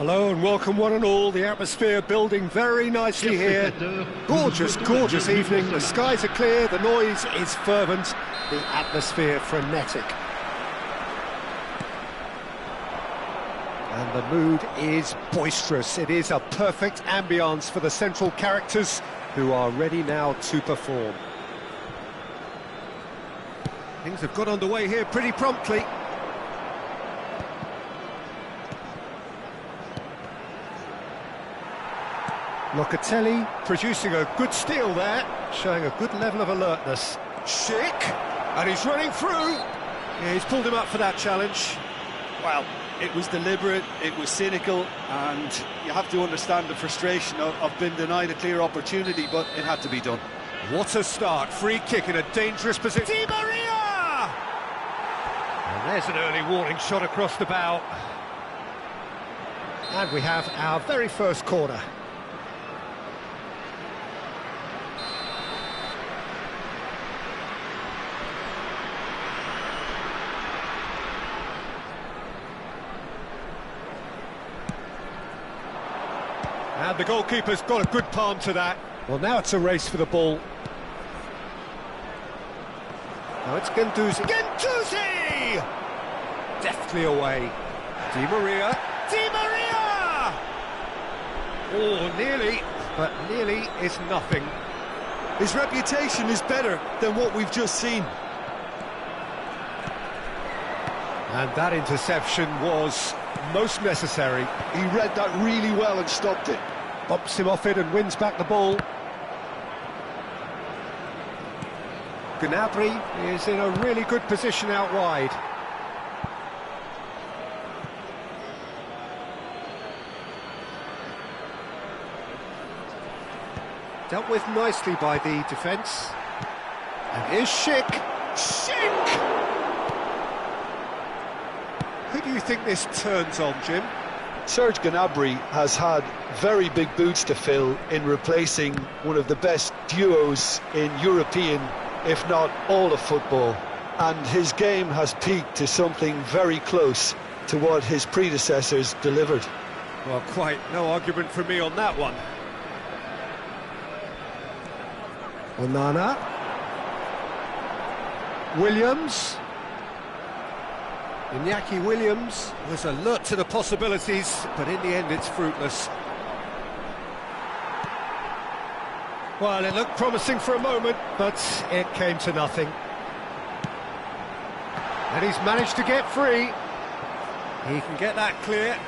Hello and welcome one and all. The atmosphere building very nicely here. Gorgeous, gorgeous evening. The skies are clear, the noise is fervent, the atmosphere frenetic. And the mood is boisterous. It is a perfect ambience for the central characters who are ready now to perform. Things have got underway here pretty promptly. Locatelli producing a good steal there, showing a good level of alertness. Schick, and he's running through. Yeah, he's pulled him up for that challenge. Well, it was deliberate, it was cynical, and you have to understand the frustration of being denied a clear opportunity, but it had to be done. What a start, free kick in a dangerous position. Di Maria! And there's an early warning shot across the bow. And we have our very first corner. And the goalkeeper's got a good palm to that. Well, now it's a race for the ball. Now it's Guendouzi. Guendouzi! Deftly away. Di Maria. Di Maria! Oh, nearly, but nearly is nothing. His reputation is better than what we've just seen. And that interception was most necessary. He read that really well and stopped it. Bumps him off it and wins back the ball. Gnabry is in a really good position out wide. Dealt with nicely by the defence. And here's Schick. Schick! Who do you think this turns on, Jim? Serge Gnabry has had very big boots to fill in replacing one of the best duos in European, if not all of football. And his game has peaked to something very close to what his predecessors delivered. Well, quite no argument from me on that one. Onana. Williams. Iñaki Williams was alert to the possibilities, but in the end it's fruitless. Well, it looked promising for a moment, but it came to nothing. And he's managed to get free. He can get that clear.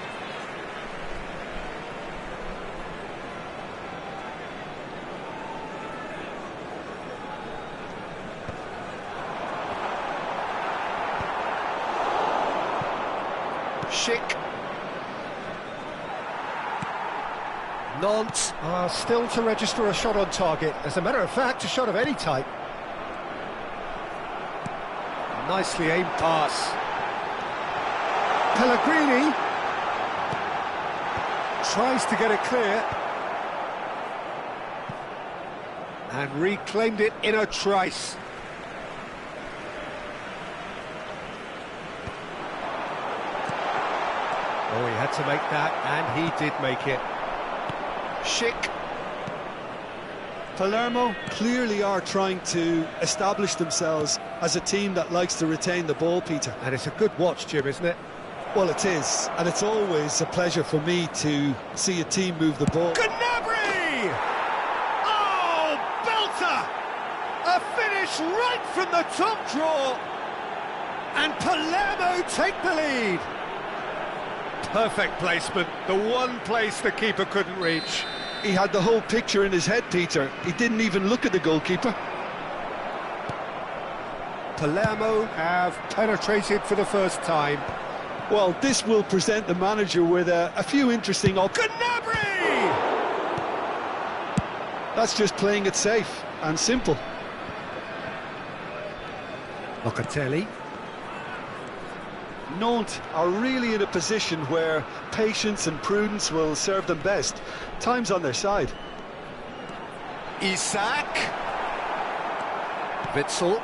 Schick. Nantes are still to register a shot on target. As a matter of fact, a shot of any type. Nicely aimed pass. Pellegrini tries to get it clear. And reclaimed it in a trice. Oh, he had to make that, and he did make it. Schick. Palermo clearly are trying to establish themselves as a team that likes to retain the ball, Peter. And it's a good watch, Jim, isn't it? Well, it is, and it's always a pleasure for me to see a team move the ball. Gnabry! Oh, belter! A finish right from the top draw! And Palermo take the lead. Perfect placement, the one place the keeper couldn't reach. He had the whole picture in his head, Peter. He didn't even look at the goalkeeper. Palermo have penetrated for the first time. Well, this will present the manager with a few interesting options. Gnabry! That's just playing it safe and simple. Locatelli. Nantes are really in a position where patience and prudence will serve them best. Time's on their side. Isaac. Witsel.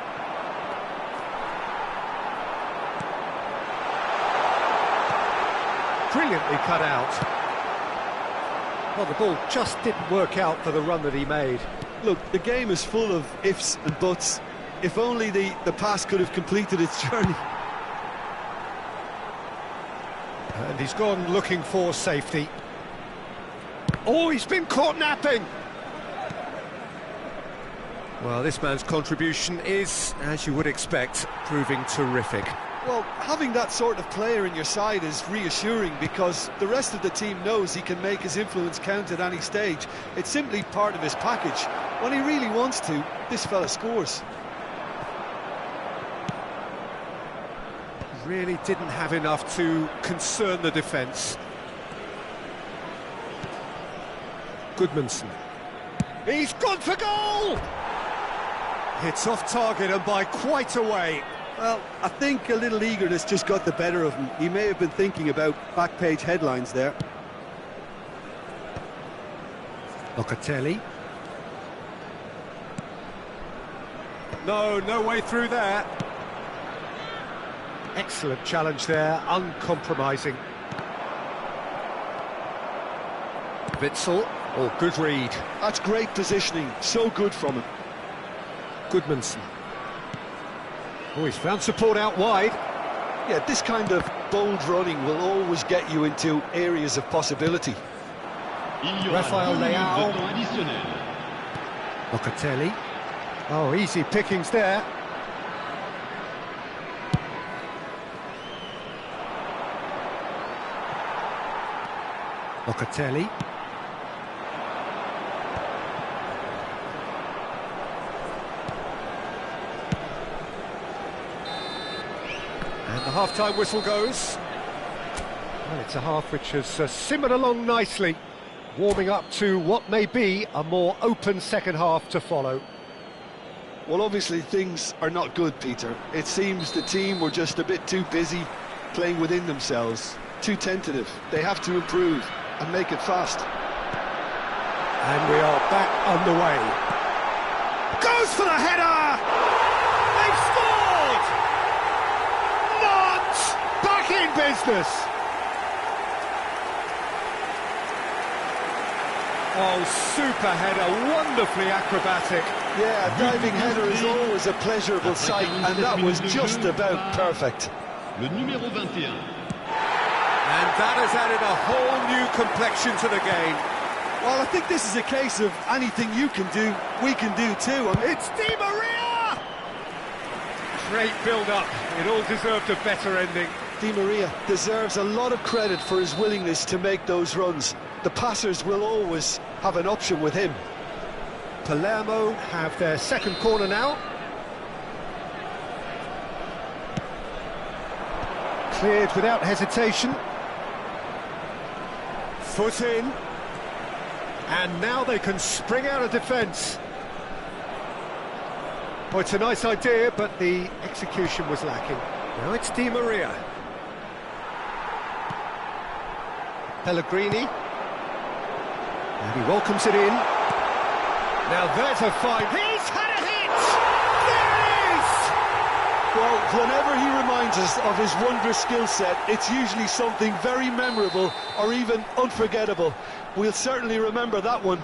Brilliantly cut out. Well, the ball just didn't work out for the run that he made. Look, the game is full of ifs and buts. If only the pass could have completed its journey. And he's gone looking for safety. Oh, he's been caught napping! Well, this man's contribution is, as you would expect, proving terrific. Well, having that sort of player in your side is reassuring because the rest of the team knows he can make his influence count at any stage. It's simply part of his package. When he really wants to, this fella scores. Really didn't have enough to concern the defence. Goodmanson. He's gone for goal! It's off target and by quite a way. Well, I think a little eagerness just got the better of him. He may have been thinking about back-page headlines there. Locatelli. No way through there. Excellent challenge there, uncompromising. Witsel. Oh, good read. That's great positioning, so good from him. Goodmanson. Oh, he's found support out wide. Yeah, this kind of bold running will always get you into areas of possibility. Rafael Leao. Locatelli. Oh, easy pickings there. Locatelli. And the half-time whistle goes. Well, it's a half which has simmered along nicely, warming up to what may be a more open second half to follow. Well, obviously things are not good, Peter. It seems the team were just a bit too busy playing within themselves, too tentative. They have to improve and make it fast. And we are back underway. Goes for the header! They've scored! Not back in business! Oh, super header, wonderfully acrobatic. Yeah, a diving header is always a pleasurable sight, and that was just about perfect. Le numéro 21. And that has added a whole new complexion to the game. Well, I think this is a case of anything you can do, we can do too. It's Di Maria! Great build-up. It all deserved a better ending. Di Maria deserves a lot of credit for his willingness to make those runs. The passers will always have an option with him. Palermo have their second corner now. Cleared without hesitation. Foot in. And now they can spring out of defence. Oh, it's a nice idea, but the execution was lacking. Now it's Di Maria. Pellegrini. And he welcomes it in. Now there's a fight. He's had a hit! There it is! Well, whenever he reminds us of his wondrous skill set, it's usually something very memorable or even unforgettable. We'll certainly remember that one.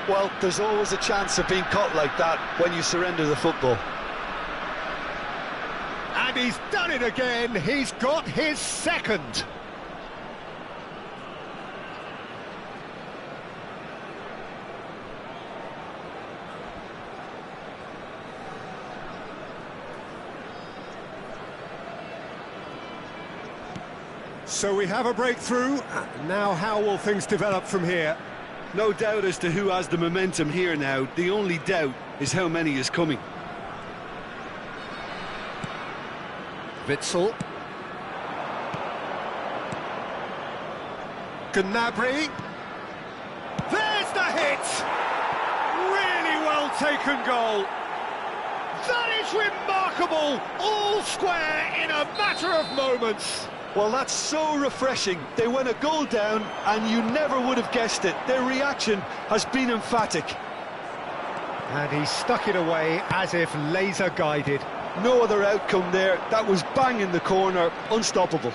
Well, there's always a chance of being caught like that when you surrender the football. And he's done it again. He's got his second. So we have a breakthrough. Now how will things develop from here? No doubt as to who has the momentum here now. The only doubt is how many is coming. Witsel. Gnabry. There's the hit! Really well taken goal. That is remarkable! All square in a matter of moments. Well, that's so refreshing. They went a goal down and you never would have guessed it. Their reaction has been emphatic. And he stuck it away as if laser guided. No other outcome there. That was bang in the corner, unstoppable.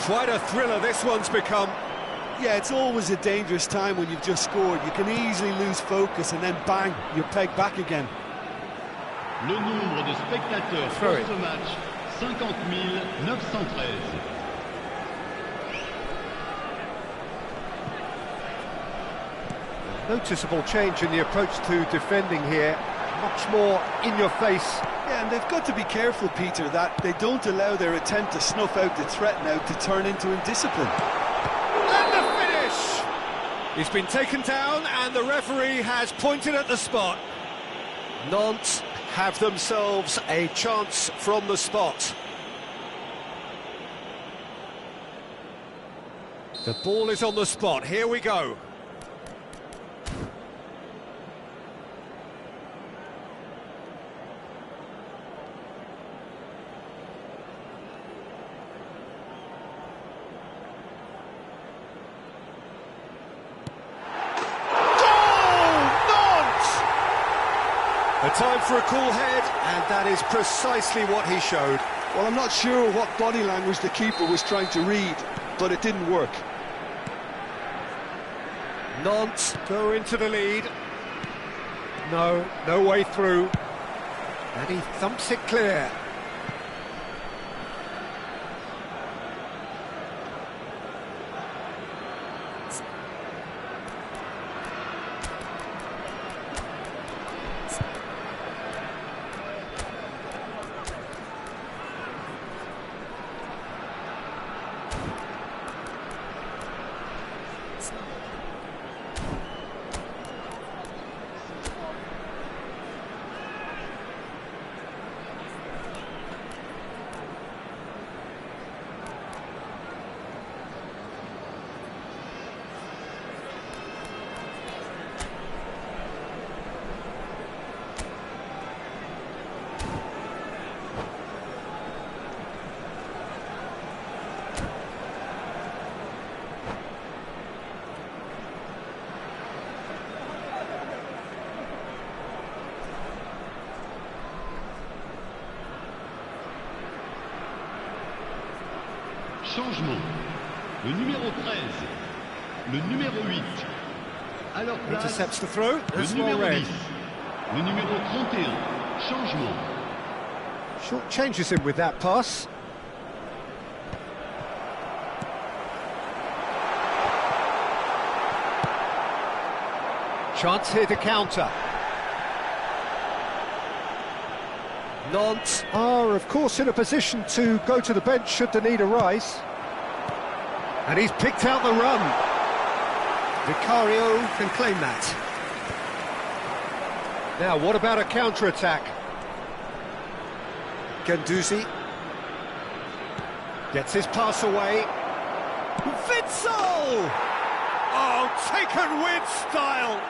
Quite a thriller this one's become. Yeah, it's always a dangerous time when you've just scored. You can easily lose focus and then bang, you're pegged back again. Le nombre de spectateurs pour ce match, 50 913. Noticeable change in the approach to defending here. Much more in your face. Yeah, and they've got to be careful, Peter, that they don't allow their attempt to snuff out the threat now to turn into indiscipline. And the finish! He's been taken down and the referee has pointed at the spot. Nantes have themselves a chance from the spot. The ball is on the spot, here we go. A time for a cool head, and that is precisely what he showed. Well, I'm not sure what body language the keeper was trying to read, but it didn't work. Nantes go into the lead. No way through. And he thumps it clear. Changement. Le numéro 13, le numéro 8. À leur place, intercepts the throw. le numéro red. 10, le numéro 31. Changement. Short changes him with that pass. Chance here to counter. Nantes are, of course, in a position to go to the bench should the need arise. And he's picked out the run. Vicario can claim that. Now, what about a counter-attack? Guendouzi gets his pass away. Witsel! Oh, taken with style.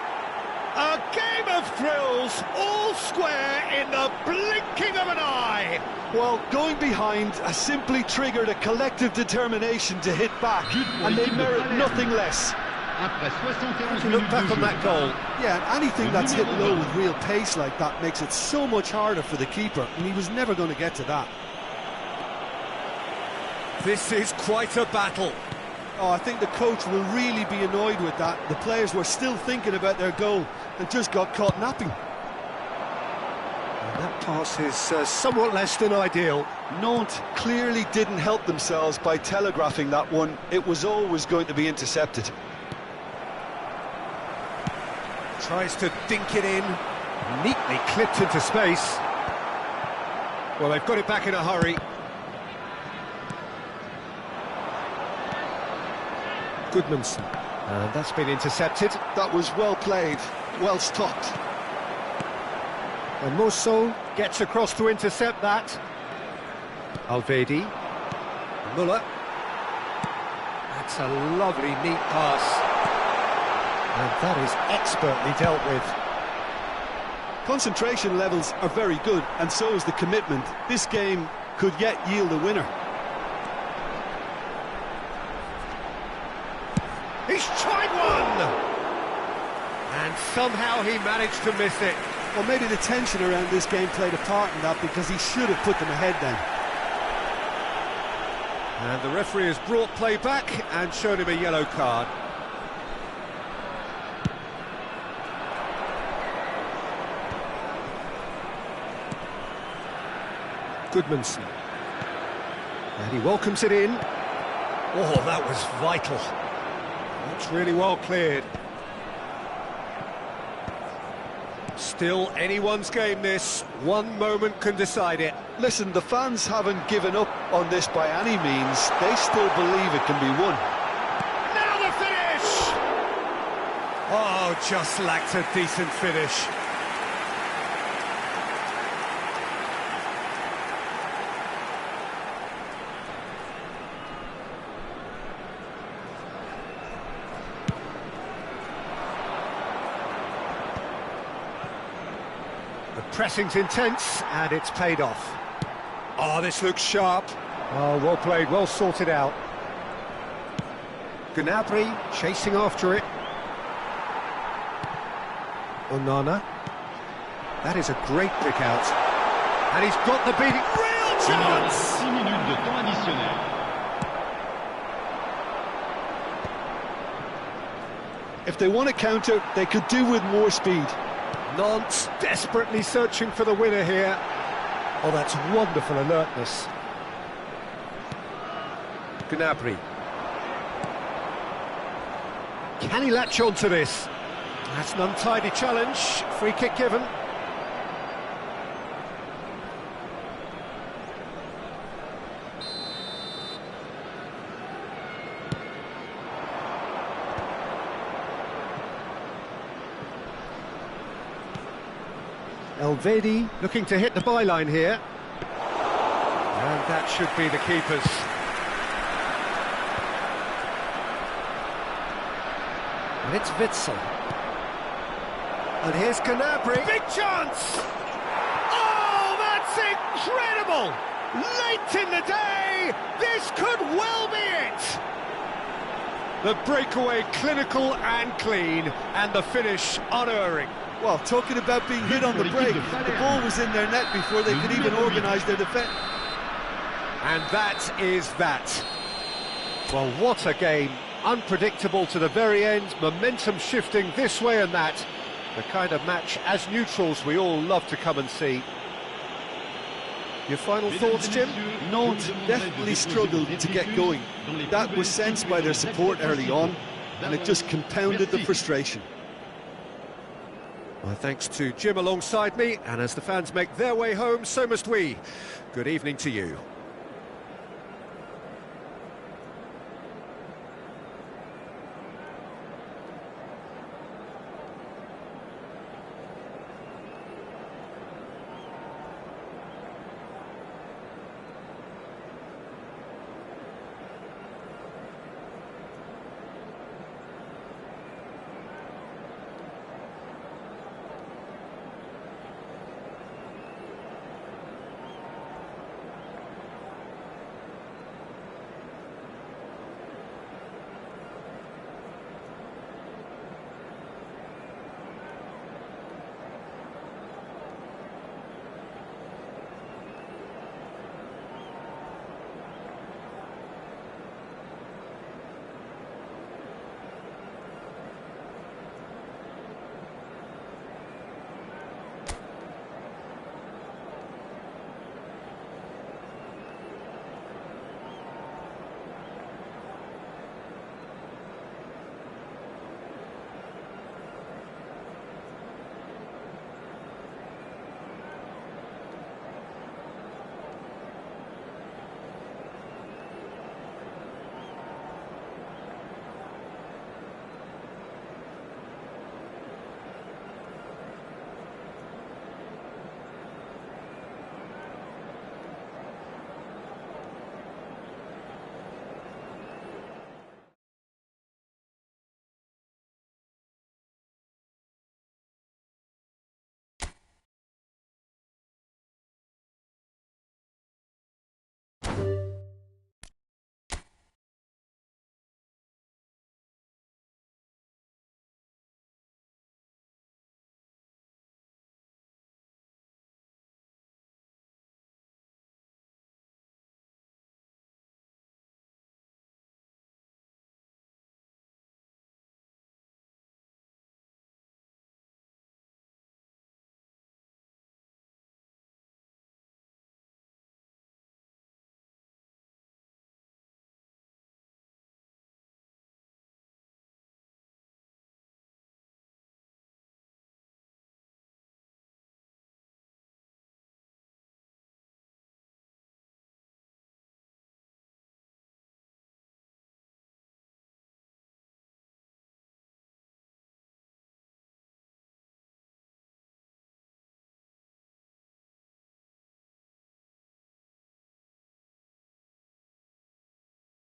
A game of thrills, all square in the blinking of an eye. Well, going behind has simply triggered a collective determination to hit back, and they merit nothing less. Après 71 If you look minutes back de on jeu. that goal, Yeah, and anything that's hit low with real pace like that makes it so much harder for the keeper, and he was never going to get to that. this is quite a battle. Oh, I think the coach will really be annoyed with that. The players were still thinking about their goal and just got caught napping. And that pass is somewhat less than ideal. Nantes clearly didn't help themselves by telegraphing that one. It was always going to be intercepted. Tries to dink it in, neatly clipped into space. Well, they've got it back in a hurry. Goodmanson, and that's been intercepted. That was well played, well stopped. And Mosso gets across to intercept that. Alvedi, Muller. That's a lovely, neat pass. And that is expertly dealt with. Concentration levels are very good, and so is the commitment. This game could yet yield a winner. He's tried one! And somehow he managed to miss it. Well, maybe the tension around this game played a part in that, because he should have put them ahead then. And the referee has brought play back and shown him a yellow card. Goodmanson. And he welcomes it in. Oh, that was vital. That's really well cleared. Still anyone's game, this. One moment can decide it. Listen, the fans haven't given up on this by any means. They still believe it can be won. Now the finish! Oh, just lacked a decent finish. The pressing's intense, and it's paid off. Oh, this looks sharp. Oh, well played, well sorted out. Gnabry chasing after it. Onana. That is a great pick out. And he's got the beating. Real chance! 6 minutes de temps additionnel. If they want to counter, they could do with more speed. Nantes desperately searching for the winner here. Oh, that's wonderful alertness. Gnabry. Can he latch on to this? That's an untidy challenge. Free kick given. Elvedi looking to hit the byline here. And that should be the keeper's. And it's Witsel. And here's Gnabry. Big chance! Oh, that's incredible! Late in the day, this could well be it! The breakaway clinical and clean, and the finish unerring. Well, talking about being hit on the break, the ball was in their net before they could even organise their defence. And that is that. Well, what a game. Unpredictable to the very end, momentum shifting this way and that. The kind of match, as neutrals, we all love to come and see. Your final thoughts, Jim? Nantes definitely struggled to get going. That was sensed by their support early on, and it just compounded the frustration. Well, thanks to Jim alongside me, and as the fans make their way home, so must we. Good evening to you.